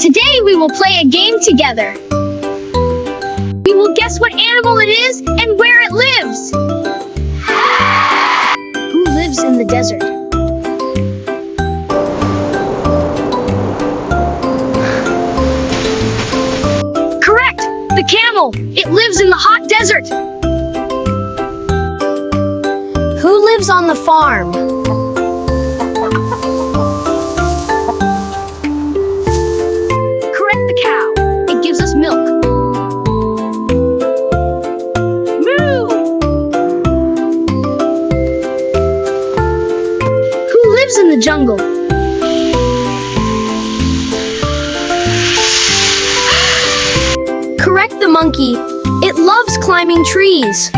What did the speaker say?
Today we will play a game together. We will guess what animal it is and where it lives. Who lives in the desert? Correct! The camel! It lives in the hot desert! Who lives on the farm? Correct, the cow. It gives us milk. Moo! Who lives in the jungle? Correct, the monkey. It loves climbing trees.